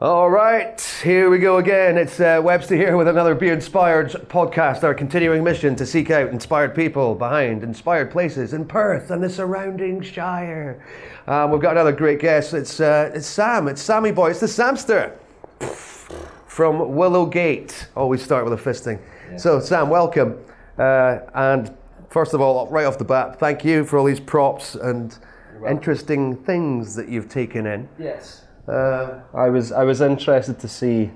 All right, here we go again. It's Webster here with another Be Inspired podcast, our continuing mission to seek out inspired people behind inspired places in Perth and the surrounding Shire. We've got another great guest. It's Sam. It's Sammy Boy. It's the Samster from Willowgate. Always start with a fisting. Yeah. So Sam, welcome. And first of all, right off the bat, thank you for all these props and interesting things that you've taken in. Yes. I was interested to see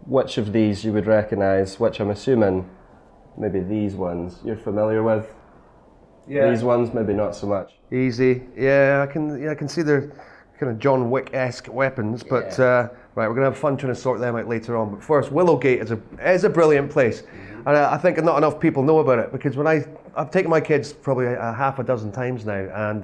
which of these you would recognise, which I'm assuming maybe these ones you're familiar with. Yeah. These ones maybe not so much. Easy. Yeah, I can see they're kind of John Wick-esque weapons, but right, we're gonna have fun trying to sort them out later on. But first, Willowgate is a brilliant place, and I think not enough people know about it because when I've taken my kids probably a half a dozen times now, and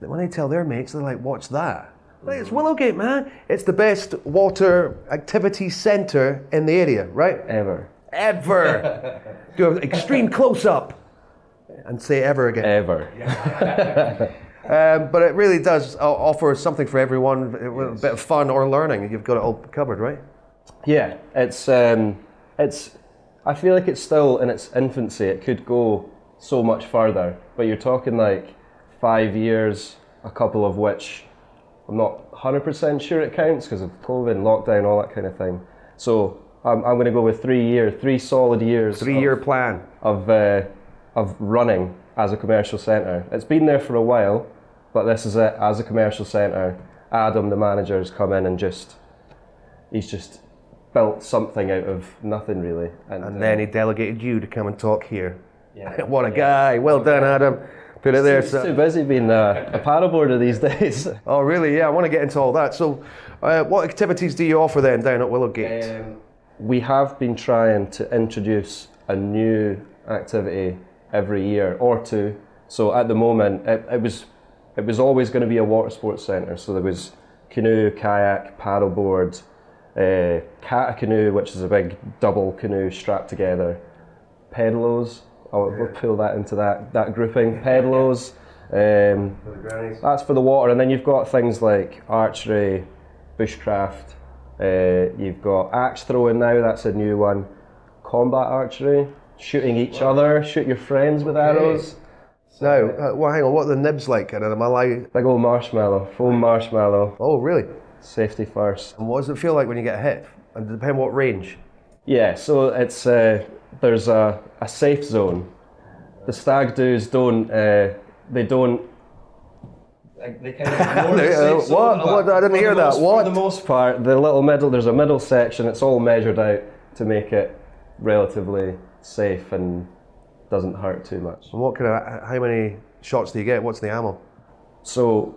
when they tell their mates, they're like, "What's that?" Like, it's Willowgate, man. It's the best water activity centre in the area, right? Ever. Do an extreme close-up and say ever again. Ever. But it really does offer something for everyone, a bit of fun or learning. You've got it all covered, right? Yeah, it's. I feel like it's still in its infancy. It could go so much further, but you're talking like 5 years, a couple of which I'm not 100% sure it counts because of COVID, lockdown, all that kind of thing. So I'm going to go with 3 solid years. 3-year plan of running as a commercial centre. It's been there for a while, but this is it as a commercial centre. Adam, the manager, has come in and he's just built something out of nothing really. And then he delegated you to come and talk here. Yeah. What a guy! Well done, Adam. Put it there. He's too busy being a paddleboarder these days. Oh, really? Yeah, I want to get into all that. So, what activities do you offer then down at Willowgate? We have been trying to introduce a new activity every year or two. So at the moment, it was always going to be a water sports centre. So there was canoe, kayak, paddleboard, kata canoe, which is a big double canoe strapped together, pedalos. We'll pull that into that grouping. Pedalos, that's for the water, and then you've got things like archery, bushcraft, you've got axe throwing now, that's a new one, combat archery, shooting each other, shoot your friends with arrows. Now, hang on, what are the nibs like? And am I like... Big old marshmallow, foam marshmallow. Oh, really? Safety first. And what does it feel like when you get hit? And depending what range? Yeah, so it's... there's a safe zone. The stag doos don't. They kind of ignore the safe zone. What? I didn't hear that. What? For the most part, there's a middle section. It's all measured out to make it relatively safe and doesn't hurt too much. And how many shots do you get? What's the ammo? So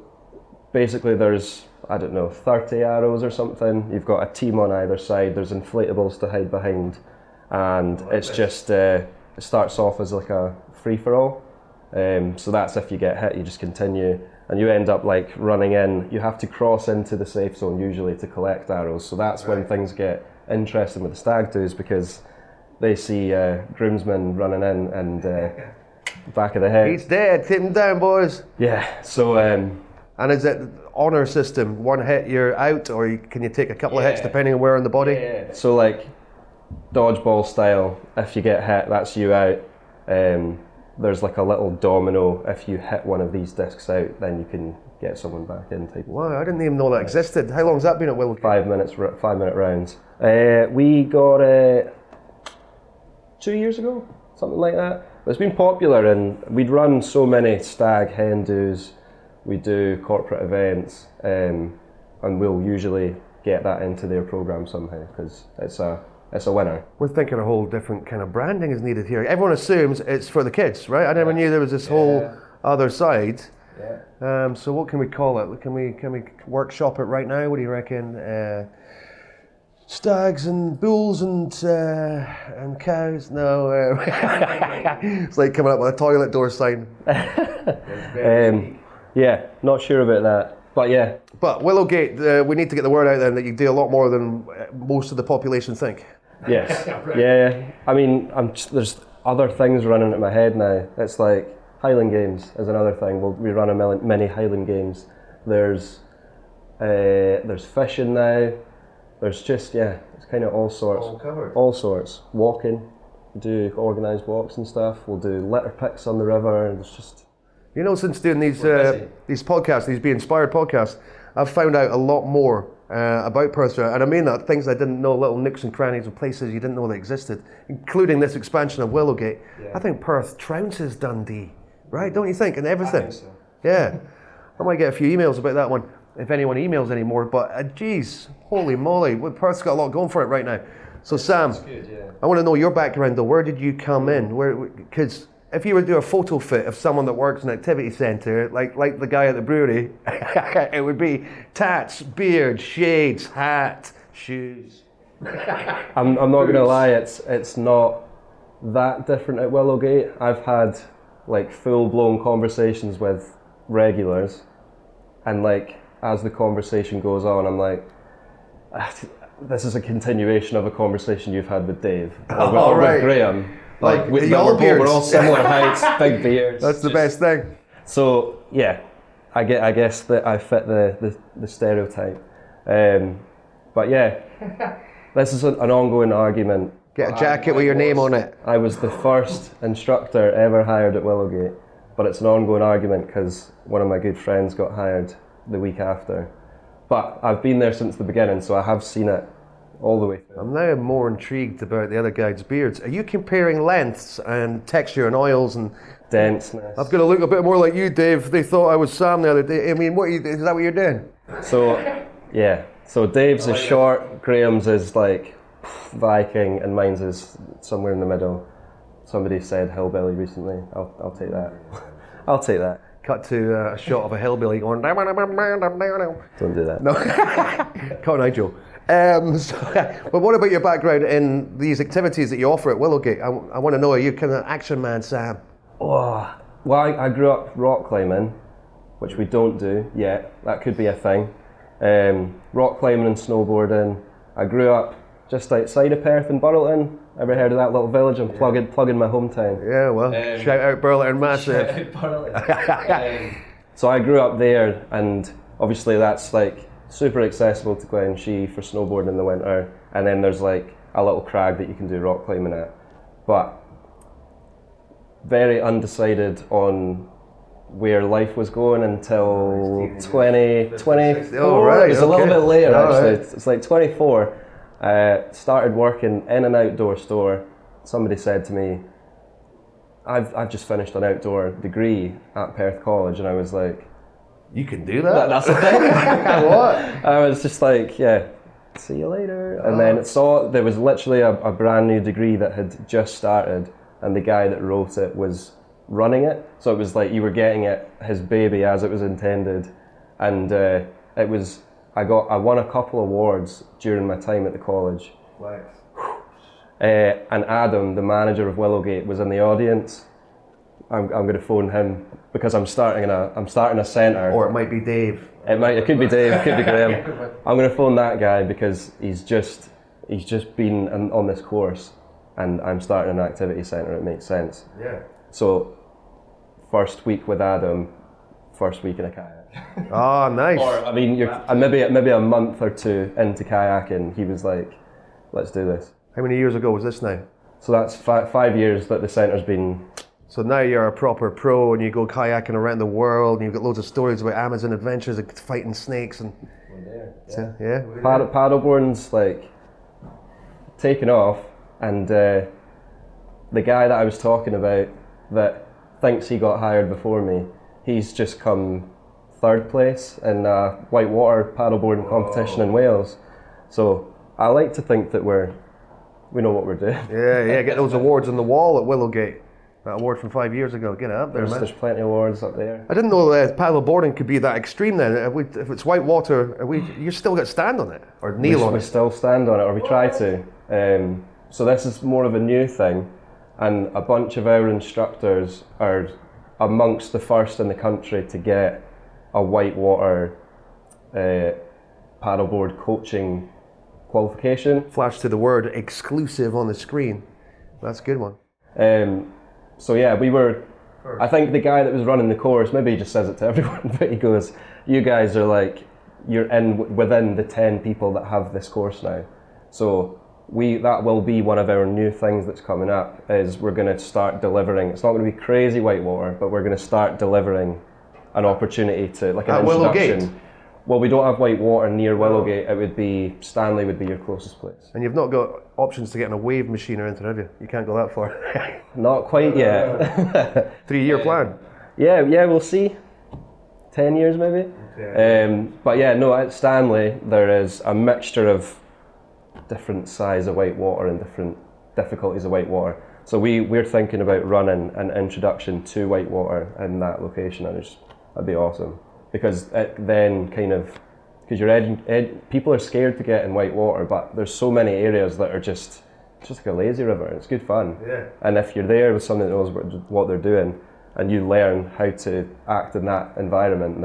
basically, there's 30 arrows or something. You've got a team on either side. There's inflatables to hide behind. And it's just, it starts off as like a free-for-all. So that's if you get hit, you just continue. And you end up like running in. You have to cross into the safe zone usually to collect arrows. So that's when things get interesting with the stag doos because they see groomsmen running in and back of the head. He's dead, take him down, boys. Yeah, so... and is it honour system? One hit, you're out, or can you take a couple of hits depending on where in the body? Yeah. So like... dodgeball style, if you get hit, that's you out. There's like a little domino. If you hit one of these discs out, then you can get someone back in. Wow, I didn't even know that existed. How long's that been at Willowgate? 5-minute rounds. We got it 2 years ago, something like that. But it's been popular, and we'd run so many stag hen doos. We do corporate events, and we'll usually get that into their program somehow because it's a winner. We're thinking a whole different kind of branding is needed here. Everyone assumes it's for the kids, right? I never knew there was this whole other side. Yeah. So what can we call it? Can we workshop it right now? What do you reckon? Stags and bulls and cows? No. It's like coming up with a toilet door sign. Yeah, not sure about that. But yeah. But Willowgate, we need to get the word out then that you do a lot more than most of the population think. Yes. Yeah. I mean, there's other things running in my head now. It's like Highland Games is another thing. We run many Highland Games. There's fishing now. There's just, yeah, it's kind of all sorts. All covered. All sorts. Walking, we do organised walks and stuff. We'll do litter picks on the river, and it's just... You know, since doing these busy. these podcasts, these Be Inspired podcasts, I've found out a lot more about Perthshire, and I mean that, things I didn't know, little nooks and crannies of places you didn't know they existed, including this expansion of Willowgate. Yeah. I think Perth trounces Dundee, right? Don't you think? And everything. I think so. Yeah. I might get a few emails about that one, if anyone emails anymore, but geez, holy moly, Perth's got a lot going for it right now. So Sam, That's good, yeah. I want to know your background though. Where did you come in? Because if you were to do a photo fit of someone that works in an activity centre, like the guy at the brewery, it would be tats, beard, shades, hat, shoes. I'm not going to lie, it's not that different at Willowgate. I've had like full-blown conversations with regulars, and like as the conversation goes on, I'm like, this is a continuation of a conversation you've had with Dave or with Graham. Like we're all similar heights, big beards. That's the best thing. So yeah, I guess that I fit the stereotype. But yeah, this is an ongoing argument. Get a jacket with your name on it. I was the first instructor ever hired at Willowgate, but it's an ongoing argument because one of my good friends got hired the week after. But I've been there since the beginning, so I have seen it all the way through. I'm now more intrigued about the other guys' beards. Are you comparing lengths and texture and oils and denseness? I've got to look a bit more like you, Dave. They thought I was Sam the other day. I mean, is that what you're doing? So, yeah. So Dave's is short, Graham's is like Viking, and mine's is somewhere in the middle. Somebody said hillbilly recently. I'll take that. I'll take that. Cut to a shot of a hillbilly going. Don't do that. No, can't I, Joe? But what about your background in these activities that you offer at Willowgate? I want to know, are you kind of an action man, Sam? Oh, well, I grew up rock climbing, which we don't do yet. That could be a thing. Rock climbing and snowboarding. I grew up just outside of Perth in Burleton. Ever heard of that little village? I'm plugging my hometown. Yeah, well, shout out Burleton massive. So I grew up there, and obviously that's like super accessible to Glen Shee for snowboarding in the winter, and then there's like a little crag that you can do rock climbing at. But very undecided on where life was going until 2024. Oh, right, it was a little bit later actually. Right. It's like 24. Started working in an outdoor store. Somebody said to me, I've just finished an outdoor degree at Perth College, and I was like, You can do that? that's the thing. What? I was just like, yeah, see you later. And then there was literally a brand new degree that had just started, and the guy that wrote it was running it. So it was like you were getting it, his baby, as it was intended. And I won a couple awards during my time at the college. Nice. And Adam, the manager of Willowgate, was in the audience. I'm going to phone him because I'm starting a centre. Or it might be Dave. It could be Dave, it could be Graham. I'm going to phone that guy because he's just been on this course, and I'm starting an activity centre. It makes sense. Yeah. So, first week with Adam, first week in a kayak. Oh, nice. Or I mean, maybe a month or two into kayaking, he was like, "Let's do this." How many years ago was this now? So that's 5 years that the centre's been. So now you're a proper pro and you go kayaking around the world and you've got loads of stories about Amazon adventures and fighting snakes and... Yeah. Paddleboarding's like taken off, and the guy that I was talking about that thinks he got hired before me, he's just come third place in a whitewater paddleboarding competition in Wales. So I like to think that we know what we're doing. Yeah, get those awards on the wall at Willowgate. That award from 5 years ago, get it up there, man. There's plenty of awards up there. I didn't know paddleboarding could be that extreme then. If it's whitewater, you still got to stand on it or kneel on it? We still stand on it, or we try to. So this is more of a new thing, and a bunch of our instructors are amongst the first in the country to get a whitewater paddleboard coaching qualification. Flash to the word exclusive on the screen. That's a good one. So yeah, I think the guy that was running the course, maybe he just says it to everyone, but he goes, "You guys are like you're within the 10 people that have this course now. So that will be one of our new things that's coming up, is we're going to start delivering. It's not going to be crazy whitewater, but we're going to start delivering an opportunity to, like, an introduction. Willowgate? Well, we don't have whitewater near Willowgate. It would be, Stanley would be your closest place. And you've not got options to get in a wave machine or anything, have you? You can't go that far. Not quite yet. 3-year plan. Yeah, we'll see. 10 years maybe. But yeah, no, at Stanley there is a mixture of different size of whitewater and different difficulties of whitewater. So we're thinking about running an introduction to whitewater in that location, and that'd be awesome, because it then because people are scared to get in whitewater, but there's so many areas that are just like a lazy river. It's good fun. Yeah. And if you're there with someone that knows what they're doing, and you learn how to act in that environment,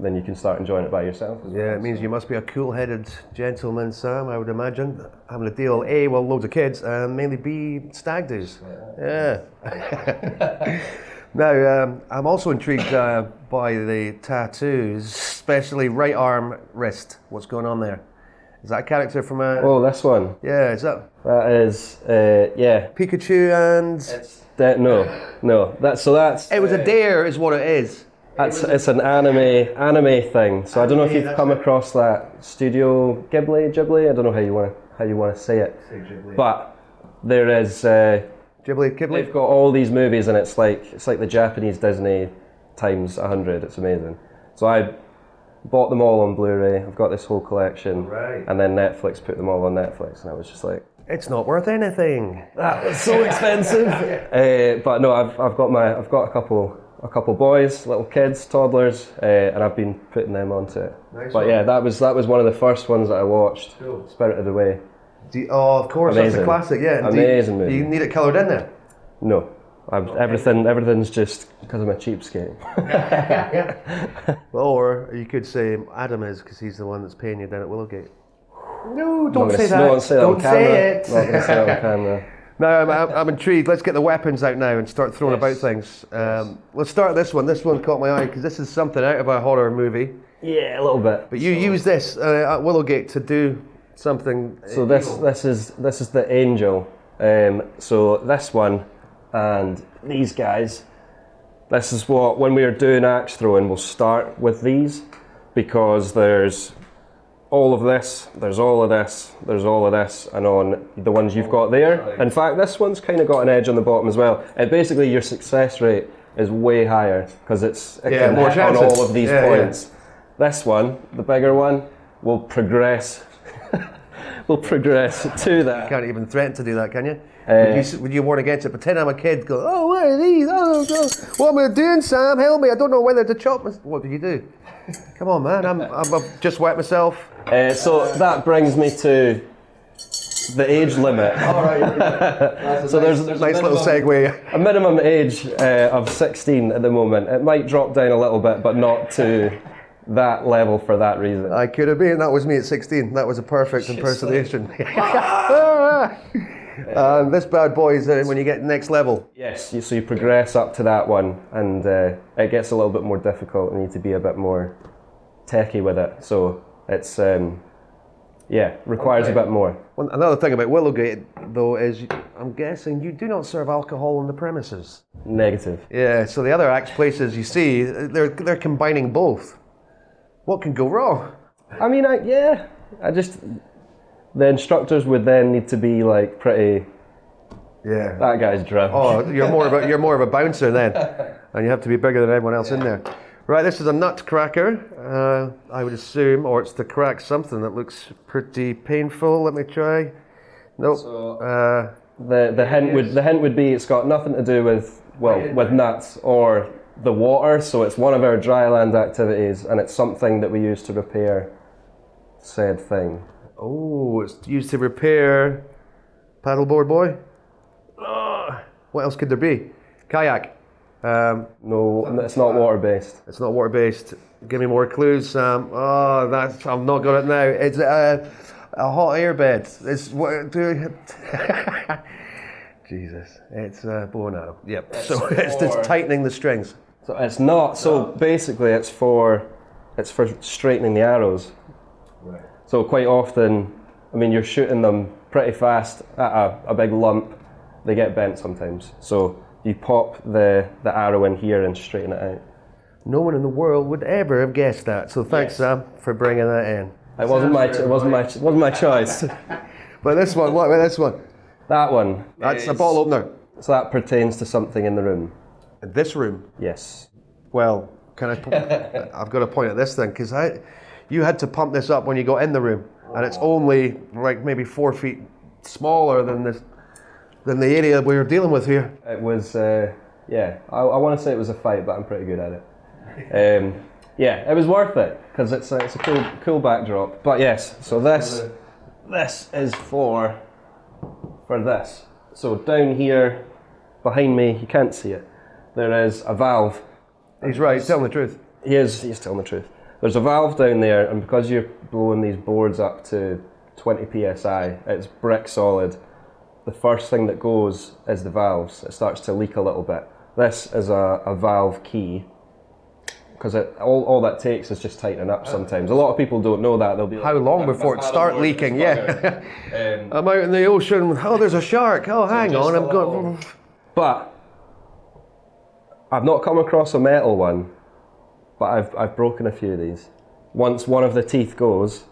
then you can start enjoying it by yourself as well. Yeah, it means you must be a cool-headed gentleman, Sam, I would imagine, having to deal A, well, loads of kids, and mainly B, stag do's. Yeah. Now, I'm also intrigued by the tattoos, especially right arm, wrist. What's going on there? Is that a character from a... Oh, this one. Yeah, is that... That is, yeah. Pikachu and... No. That's... It was a dare, is what it is. It's an anime thing. So I don't know if you've come across that Studio Ghibli. I don't know how you want to say it. Say Ghibli. But there is Ghibli. They've got all these movies, and it's like the Japanese Disney times 100. It's amazing. So I bought them all on Blu-ray. I've got this whole collection, right. And then Netflix put them all on Netflix, and I was just like, it's not worth anything. That was so expensive. But no, I've got a couple boys, little kids, toddlers, and I've been putting them onto it. Nice. But yeah, that was one of the first ones that I watched. Cool. Spirited Away. Of course, amazing. That's a classic. Yeah, amazing movie. You need it coloured in there? No, everything's just because I'm a cheapskate. Well, or you could say Adam is, because he's the one that's paying you down at Willowgate. No, don't say that. Don't say it. Not going to say it on camera. No, I'm intrigued. Let's get the weapons out now and start throwing about things. Let's start this one. This one caught my eye because this is something out of a horror movie. Yeah, a little bit. But you use this at Willowgate to do something. So this is the Angel. So this one and these guys. This is what, when we are doing axe throwing, we'll start with these, because there's all of this, there's all of this, there's all of this, and on the ones you've got there. In fact, this one's kind of got an edge on the bottom as well. And basically your success rate is way higher, because it can more hit on all of these points. Yeah. This one, the bigger one, will progress to that. You can't even threaten to do that, can you? Would you warn against it? Pretend I'm a kid, go, oh, what are these? Oh, what am I doing, Sam? Help me, I don't know whether to chop. What did you do? Come on, man, I've just wet myself. So that brings me to the age limit. All right. So there's a nice little segue. A minimum age of 16 at the moment. It might drop down a little bit, but not to that level for that reason. I could have been. That was me at 16. That was a perfect impersonation. This bad boy is when you get next level. Yes, so you progress up to that one, and it gets a little bit more difficult, and you need to be a bit more techie with it. So it's requires a bit more. Well, another thing about Willowgate, though, is I'm guessing you do not serve alcohol on the premises. Negative. Yeah. So the other axe places you see, they're combining both. What can go wrong? I mean, the instructors would then need to be like pretty. Yeah. That guy's drunk. Oh, you're more of a bouncer then, and you have to be bigger than everyone else in there. Right, this is a nutcracker, I would assume, or it's to crack something that looks pretty painful. Let me try. Nope. So, the hint would be it's got nothing to do with nuts or the water. So it's one of our dry land activities, and it's something that we use to repair said thing. Oh, it's used to repair paddleboard boy. What else could there be? Kayak. No, it's not water-based. It's not water-based. Give me more clues, Sam. Oh, I've not got it now. It's a hot air bed. It's what? Jesus, it's bow and arrow. Yep. So it's just tightening the strings. So it's not. So basically, it's for it's for straightening the arrows. Right. So quite often, I mean, you're shooting them pretty fast at a big lump. They get bent sometimes. So you pop the arrow in here and straighten it out. No one in the world would ever have guessed that. So thanks, Sam, for bringing that in. It wasn't my choice. But this one, what about this one? That one. That's a bottle opener. So that pertains to something in the room. In this room? Yes. Well, can I? I've got to point at this thing because you had to pump this up when you got in the room, and it's only like maybe 4 feet smaller than the area we were dealing with here. It was, yeah. I want to say it was a fight, but I'm pretty good at it. Yeah, it was worth it because it's a cool backdrop. But yes, so this is for this. So down here, behind me, you can't see it. There is a valve. He's right. He's telling the truth. He's telling the truth. There's a valve down there, and because you're blowing these boards up to 20 psi, it's brick solid. The first thing that goes is the valves. It starts to leak a little bit. This is a valve key, because all that takes is just tightening up sometimes. A lot of people don't know that. They'll be like, how long before it starts leaking? Yeah. I'm out in the ocean. Oh, there's a shark. Oh, hang on. I'm going. But I've not come across a metal one, but I've broken a few of these. Once one of the teeth goes,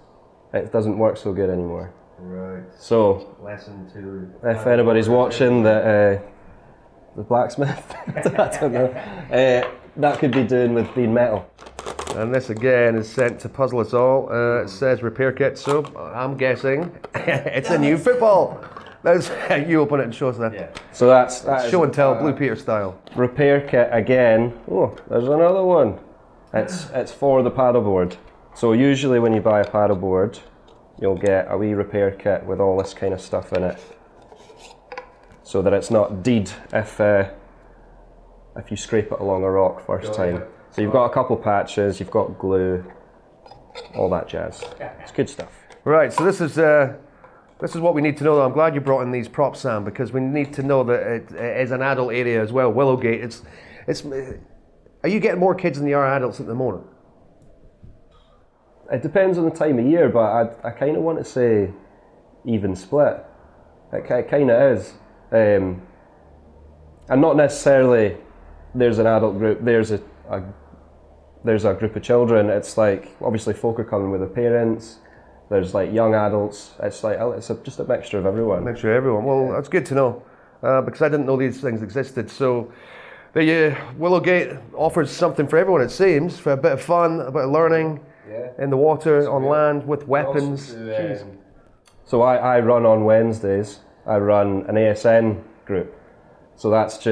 it doesn't work so good anymore. Right. So, lesson 2. If anybody's watching the blacksmith, I don't know, that could be doing with being metal. And this again is sent to puzzle us all. It says repair kit, so I'm guessing it's a new football. You open it and show us that. Yeah. So that's show and tell, Blue Peter style. Repair kit again. Oh, there's another one. It's for the paddleboard. So usually when you buy a paddleboard, you'll get a wee repair kit with all this kind of stuff in it, so that it's not deed if you scrape it along a rock first time. So you've got a couple patches, you've got glue, all that jazz. It's good stuff. Right. So this is what we need to know. I'm glad you brought in these props, Sam, because we need to know that it is an adult area as well. Willowgate. Are you getting more kids than you are adults at the moment? It depends on the time of year, but I kind of want to say even split. It kind of is. And not necessarily there's an adult group, there's a group of children. It's like, obviously folk are coming with their parents, there's like young adults, it's just a mixture of everyone. Mixture of everyone. Well, that's good to know, because I didn't know these things existed. So the Willowgate offers something for everyone, it seems, for a bit of fun, a bit of learning. In the water, on land, with weapons. So I run on Wednesdays. I run an ASN group. So that's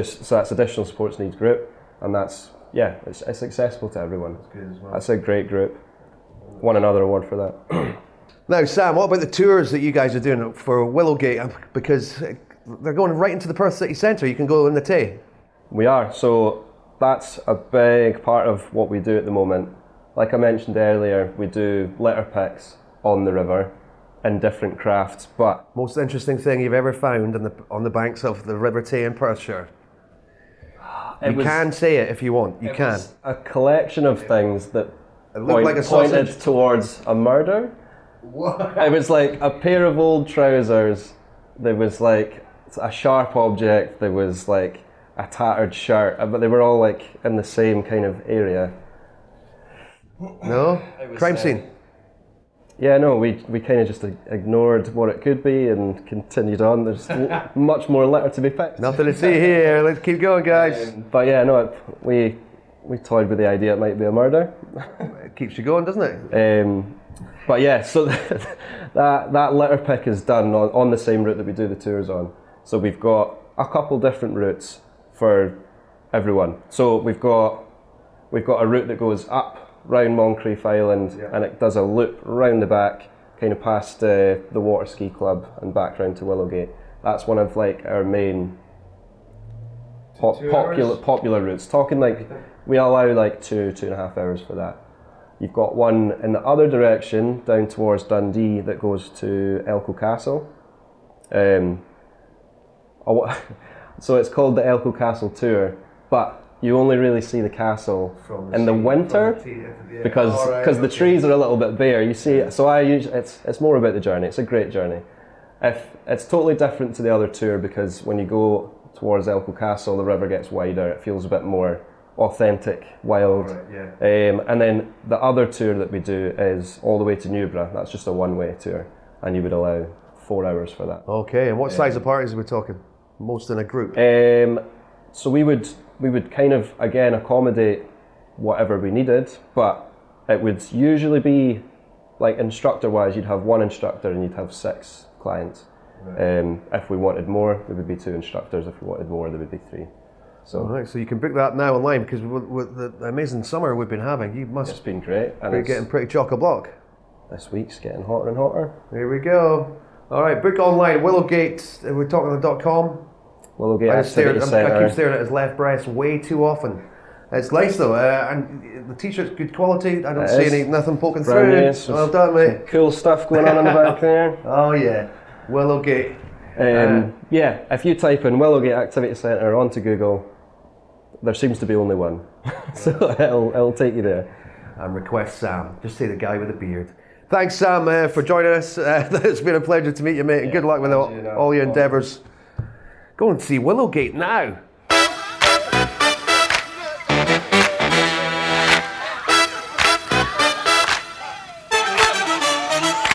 additional sports needs group, and it's accessible to everyone. That's good as well. That's a great group. Won another award for that. Now, Sam, what about the tours that you guys are doing for Willowgate? Because they're going right into the Perth city centre. You can go in the Tay. We are. So that's a big part of what we do at the moment. Like I mentioned earlier, we do litter picks on the river in different crafts, but... Most interesting thing you've ever found on the banks of the River Tay in Perthshire? You can say it if you want, you can. Was a collection of things that pointed towards a murder. What? It was like a pair of old trousers, there was like a sharp object, there was like a tattered shirt, but they were all like in the same kind of area. No? Crime scene? Yeah, no, we kind of just ignored what it could be and continued on. There's much more litter to be picked. Nothing to see here, let's keep going, guys. But yeah, no, we toyed with the idea it might be a murder. It keeps you going, doesn't it? But yeah, so that litter pick is done on the same route that we do the tours on. So we've got a couple different routes for everyone. So we've got a route that goes up round Moncrief Island, and it does a loop round the back, kind of past the water ski club and back round to Willowgate. That's one of like our main popular routes. Talking like we allow like 2.5 hours for that. You've got one in the other direction down towards Dundee that goes to Elcho Castle. So it's called the Elcho Castle Tour, but you only really see the castle From in the winter because the trees are a little bit bare. You see, so I usually it's more about the journey. It's a great journey. If it's totally different to the other tour because when you go towards Elco Castle, the river gets wider. It feels a bit more authentic, wild. And then the other tour that we do is all the way to Newborough. That's just a one-way tour, and you would allow 4 hours for that. Okay, and what size of parties are we talking? Most in a group? So we would kind of again accommodate whatever we needed, but it would usually be like instructor-wise, you'd have one instructor and you'd have 6 clients. If we wanted more, there would be 2 instructors. If we wanted more, there would be 3. So, right, so you can book that now online because with the amazing summer we've been having, you must it's been great. And be getting pretty chock-a-block. This week's getting hotter and hotter. Here we go. All right, book online, Willowgate. We're talking the .com. Willowgate I Activity Centre. keep staring at his left breast way too often. It's nice though, and the t-shirt's good quality. I don't see nothing poking through. Nice. Well done, mate. Cool stuff going on in the back there. Oh yeah, Willowgate. Yeah, if you type in Willowgate Activity Centre onto Google, there seems to be only one, so it'll take you there. And request Sam. Just say the guy with the beard. Thanks, Sam, for joining us. It's been a pleasure to meet you, mate, and good luck with all your endeavours. Go and see Willowgate now.